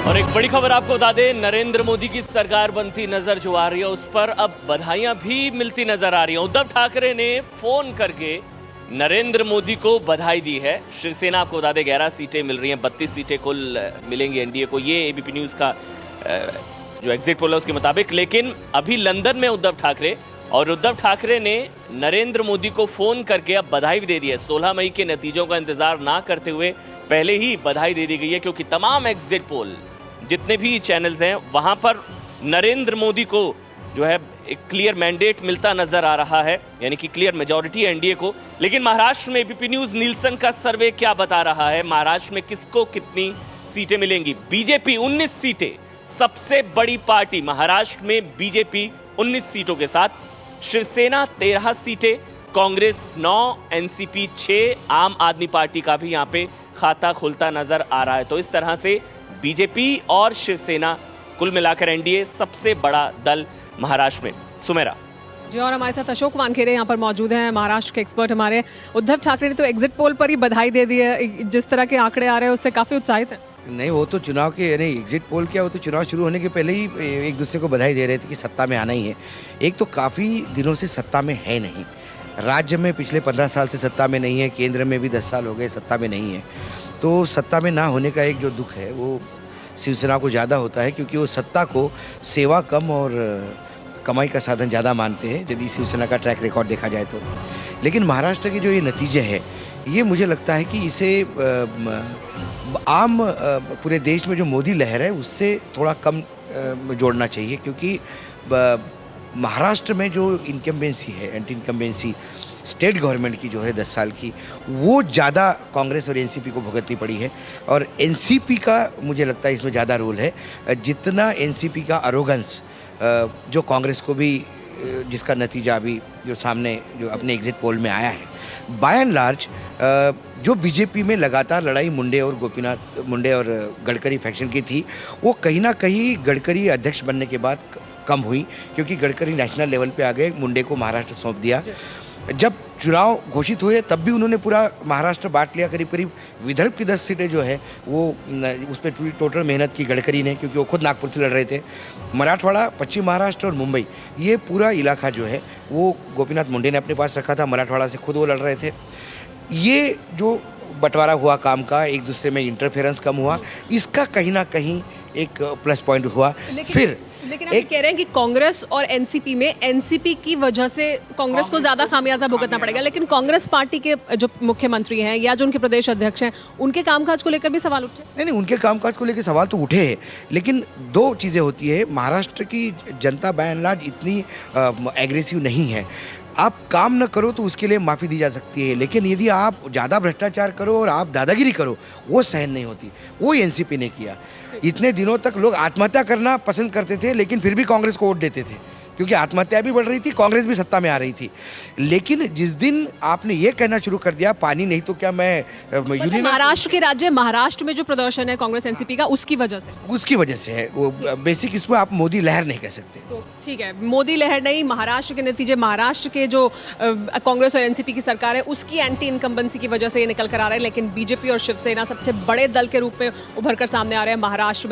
और एक बड़ी खबर आपको बता दें, नरेंद्र मोदी की सरकार बनती नजर जो आ रही है उस पर अब बधाइयां भी मिलती नजर आ रही हैं। उद्धव ठाकरे ने फोन करके नरेंद्र मोदी को बधाई दी है। शिवसेना आपको बता दें 11 सीटें मिल रही हैं, 32 सीटें कुल मिलेंगी एनडीए को, ये एबीपी न्यूज का जो एग्जिट पोल है उसके मुताबिक। लेकिन अभी लंदन में उद्धव ठाकरे ने नरेंद्र मोदी को फोन करके अब बधाई भी दे दी है। 16 मई के नतीजों का इंतजार ना करते हुए पहले ही बधाई दे दी गई है, क्योंकि तमाम एग्जिट पोल जितने भी चैनल्स हैं वहां पर नरेंद्र मोदी को जो है एक क्लियर मैंडेट मिलता नजर आ रहा है, यानी कि क्लियर मेजॉरिटी है एनडीए को। लेकिन महाराष्ट्र में एबीपी न्यूज नीलसन का सर्वे क्या बता रहा है, महाराष्ट्र में किसको कितनी सीटें मिलेंगी? बीजेपी 19 सीटें, सबसे बड़ी पार्टी महाराष्ट्र में बीजेपी 19 सीटों के साथ, शिवसेना 13 सीटें, कांग्रेस 9, एनसीपी 6, आम आदमी पार्टी का भी यहां पे खाता खुलता नजर आ रहा है। तो इस तरह से बीजेपी और शिवसेना कुल मिलाकर एनडीए सबसे बड़ा दल महाराष्ट्र में। सुमेरा जी, और हमारे साथ अशोक वानखेड़े यहाँ पर मौजूद हैं, महाराष्ट्र के एक्सपर्ट हमारे। उद्धव ठाकरे ने तो एग्जिट पोल पर ही बधाई दे दी है, जिस तरह के आंकड़े आ रहे हैं उससे काफी उत्साहित है। नहीं, वो तो चुनाव के नहीं, एग्जिट पोल क्या, वो तो चुनाव शुरू होने के पहले ही एक दूसरे को बधाई दे रहे थे कि सत्ता में आना ही है। एक तो काफ़ी दिनों से सत्ता में है नहीं, राज्य में पिछले 15 साल से सत्ता में नहीं है, केंद्र में भी 10 साल हो गए सत्ता में नहीं है। तो सत्ता में ना होने का एक जो दुख है वो शिवसेना को ज़्यादा होता है, क्योंकि वो सत्ता को सेवा कम और कमाई का साधन ज़्यादा मानते हैं, यदि शिवसेना का ट्रैक रिकॉर्ड देखा जाए तो। लेकिन महाराष्ट्र के जो ये नतीजे हैं, ये मुझे लगता है कि इसे आम पूरे देश में जो मोदी लहर है उससे थोड़ा कम जोड़ना चाहिए, क्योंकि महाराष्ट्र में जो इनकम्बेंसी है, एंटी इनकम्बेंसी स्टेट गवर्नमेंट की जो है 10 साल की, वो ज़्यादा कांग्रेस और एनसीपी को भुगतनी पड़ी है। और एनसीपी का मुझे लगता है इसमें ज़्यादा रोल है, जितना एनसीपी का अरोगेंस जो कांग्रेस को भी, जिसका नतीजा अभी जो सामने जो अपने एग्जिट पोल में आया है, बाय एंड लार्ज जो बीजेपी में लगातार लड़ाई मुंडे और गडकरी फैक्शन की थी, वो कहीं ना कहीं गडकरी अध्यक्ष बनने के बाद कम हुई, क्योंकि गडकरी नेशनल लेवल पे आ गए, मुंडे को महाराष्ट्र सौंप दिया। जब चुनाव घोषित हुए तब भी उन्होंने पूरा महाराष्ट्र बांट लिया, करीब करीब विदर्भ की 10 सीटें जो है वो उस पर टोटल मेहनत की गडकरी ने, क्योंकि वो खुद नागपुर से लड़ रहे थे। मराठवाड़ा, पश्चिम महाराष्ट्र और मुंबई, ये पूरा इलाका जो है वो गोपीनाथ मुंडे ने अपने पास रखा था, मराठवाड़ा से खुद वो लड़ रहे थे। ये जो बंटवारा हुआ काम का, एक दूसरे में इंटरफेरेंस कम हुआ, इसका कहीं ना कहीं एक प्लस पॉइंट हुआ। लेकिन आप कह रहे हैं कि कांग्रेस और एनसीपी में, एनसीपी की वजह से कांग्रेस को ज्यादा खामियाजा भुगतना पड़ेगा, लेकिन कांग्रेस पार्टी के जो मुख्यमंत्री हैं या जो उनके प्रदेश अध्यक्ष हैं, उनके कामकाज को लेकर भी सवाल उठे? नहीं, उनके कामकाज को लेकर सवाल तो उठे हैं, लेकिन दो चीज़ें होती है। महाराष्ट्र की जनता बाय एंड लार्ज इतनी एग्रेसिव नहीं है। आप काम न करो तो उसके लिए माफ़ी दी जा सकती है, लेकिन यदि आप ज़्यादा भ्रष्टाचार करो और आप दादागिरी करो, वो सहन नहीं होती। वो एनसीपी ने किया। इतने दिनों तक लोग आत्महत्या करना पसंद करते थे, लेकिन फिर भी कांग्रेस को वोट देते थे, क्योंकि आत्महत्या भी बढ़ रही थी, कांग्रेस भी सत्ता में आ रही थी। लेकिन जिस दिन आपने ये कहना शुरू कर दिया पानी नहीं तो क्या, मैं यूनियन महाराष्ट्र के राज्य महाराष्ट्र में जो प्रदर्शन है कांग्रेस एनसीपी का, उसकी वजह से है वो बेसिक। इसमें आप मोदी लहर नहीं कह सकते। तो ठीक है, मोदी लहर नहीं, महाराष्ट्र के नतीजे, महाराष्ट्र के जो कांग्रेस और एनसीपी की सरकार है उसकी एंटी इनकम्बेंसी की वजह से ये निकल कर आ रहे हैं। लेकिन बीजेपी और शिवसेना सबसे बड़े दल के रूप में उभर कर सामने आ रहे हैं महाराष्ट्र में।